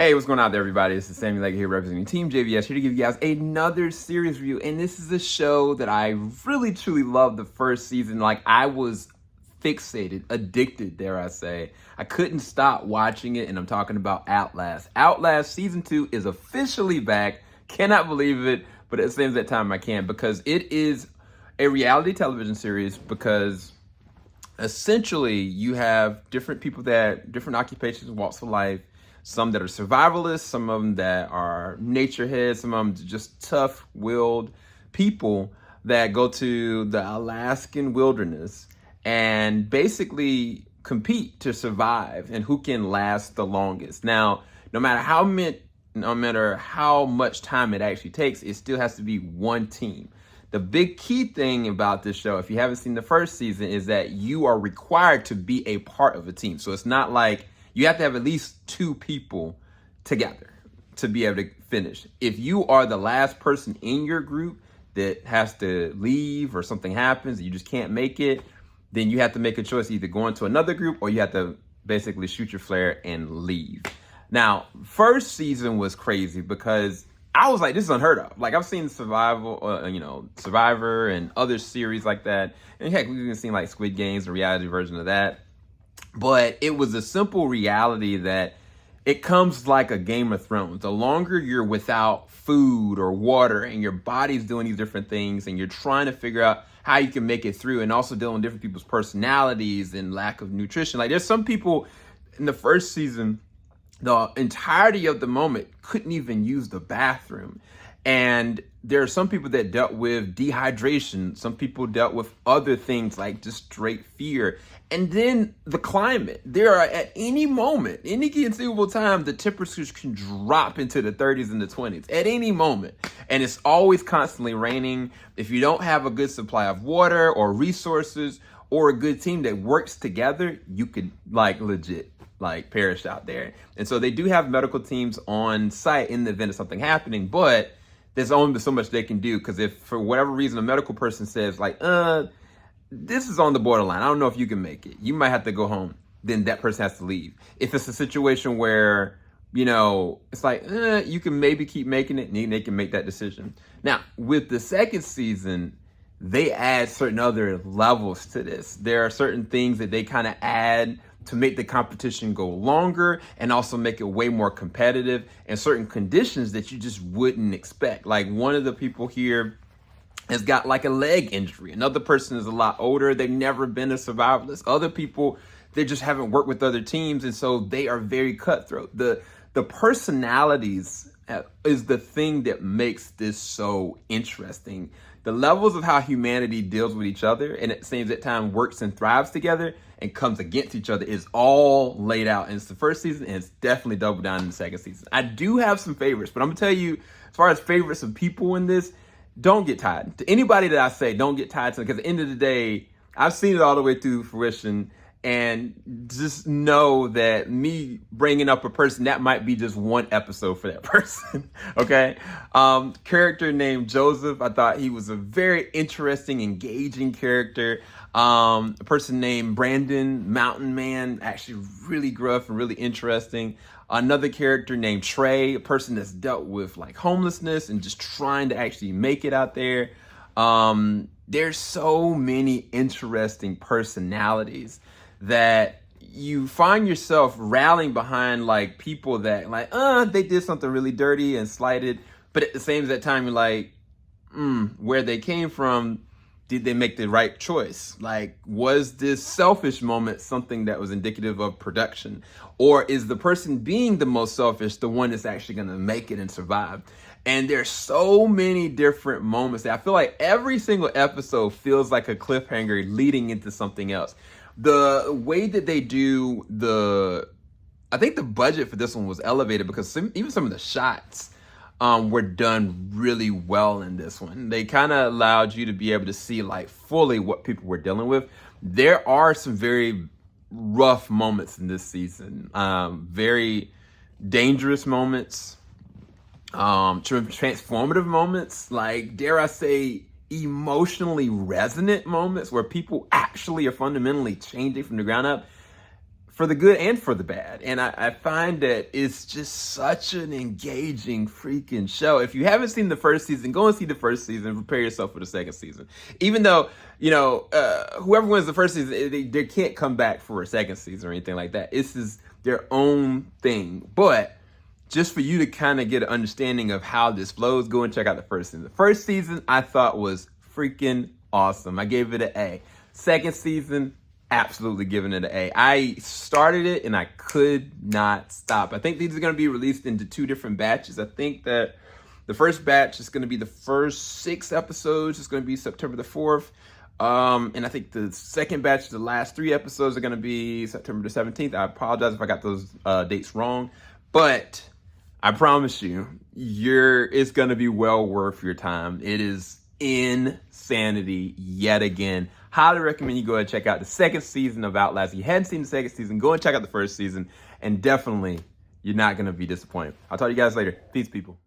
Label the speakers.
Speaker 1: Hey, what's going on there, everybody? This is Sammy Leg here representing TeamJVS, here to give you guys another series review. And this is a show that I really, truly loved the first season. Like, I was fixated, addicted, dare I say. I couldn't stop watching it, and I'm talking about Outlast. Outlast Season 2 is officially back. Cannot believe it, but at the same time I can, because it is a reality television series, because essentially you have different people that, different occupations, walks of life, some that are survivalists, some of them that are nature heads, some of them just tough-willed people that go to the Alaskan wilderness and basically compete to survive and who can last the longest. Now, no matter how much time it actually takes, it still has to be one team. The big key thing about this show, if you haven't seen the first season, is that you are required to be a part of a team. So it's not like you have to have at least two people together to be able to finish. If you are the last person in your group that has to leave or something happens, you just can't make it, then you have to make a choice, either go into another group or you have to basically shoot your flare and leave. Now, first season was crazy because I was like, this is unheard of. Like, I've seen Survivor and other series like that. And heck, we've even seen like Squid Games, the reality version of that. But it was a simple reality that it comes like a Game of Thrones. The longer you're without food or water and your body's doing these different things and you're trying to figure out how you can make it through, and also dealing with different people's personalities and lack of nutrition. Like, there's some people in the first season, the entirety of the moment couldn't even use the bathroom. And there are some people that dealt with dehydration. Some people dealt with other things like just straight fear. And then the climate. There are, at any moment, any conceivable time, the temperatures can drop into the 30s and the 20s at any moment. And it's always constantly raining. If you don't have a good supply of water or resources or a good team that works together, you could legit perish out there. And so they do have medical teams on site in the event of something happening, but there's only so much they can do, because if for whatever reason a medical person says this is on the borderline, I don't know if you can make it, you might have to go home, then that person has to leave. If it's a situation where, it's like, you can maybe keep making it, and they can make that decision. Now, with the second season, they add certain other levels to this. There are certain things that they kind of add to make the competition go longer and also make it way more competitive, and certain conditions that you just wouldn't expect. Like, one of the people here has got like a leg injury. Another person is a lot older. They've never been a survivalist. Other people, they just haven't worked with other teams, and so they are very cutthroat. The personalities is the thing that makes this so interesting. The levels of how humanity deals with each other and at the same time works and thrives together and comes against each other is all laid out. And it's the first season, and it's definitely doubled down in the second season. I do have some favorites, but I'm gonna tell you, as far as favorites of people in this, don't get tied. To anybody that I say, don't get tied to it, because at the end of the day, I've seen it all the way through fruition. And just know that me bringing up a person, that might be just one episode for that person, okay? Character named Joseph, I thought he was a very interesting, engaging character. A person named Brandon, Mountain Man, actually really gruff and really interesting. Another character named Trey, a person that's dealt with like homelessness and just trying to actually make it out there. There's so many interesting personalities that you find yourself rallying behind, like, people that they did something really dirty and slighted, but at the same time you're like, where they came from, did they make the right choice? Like, was this selfish moment something that was indicative of production? Or is the person being the most selfish the one that's actually gonna make it and survive? And there's so many different moments that I feel like every single episode feels like a cliffhanger leading into something else. The way that they do I think the budget for this one was elevated, because even some of the shots were done really well in this one. They kind of allowed you to be able to see like fully what people were dealing with. There are some very rough moments in this season, very dangerous moments, transformative moments, like, dare I say, emotionally resonant moments where people actually are fundamentally changing from the ground up. for the good and for the bad. And I find that it's just such an engaging freaking show. If you haven't seen the first season, go and see the first season. Prepare yourself for the second season. Even though, whoever wins the first season, they can't come back for a second season or anything like that. This is their own thing. But just for you to kind of get an understanding of how this flows, go and check out the first season. The first season I thought was freaking awesome. I gave it an A. Second season, absolutely giving it an A. I started it and I could not stop. I think these are going to be released into 2 different batches. I think that the first batch is going to be the first 6 episodes. It's going to be September the 4th. And I think the second batch, the last 3 episodes are going to be September the 17th. I apologize if I got those dates wrong. But I promise you, it's going to be well worth your time. It is insanity yet again. Highly recommend you go ahead and check out the second season of Outlast. If you hadn't seen the second season, go and check out the first season. And definitely, you're not going to be disappointed. I'll talk to you guys later. Peace, people.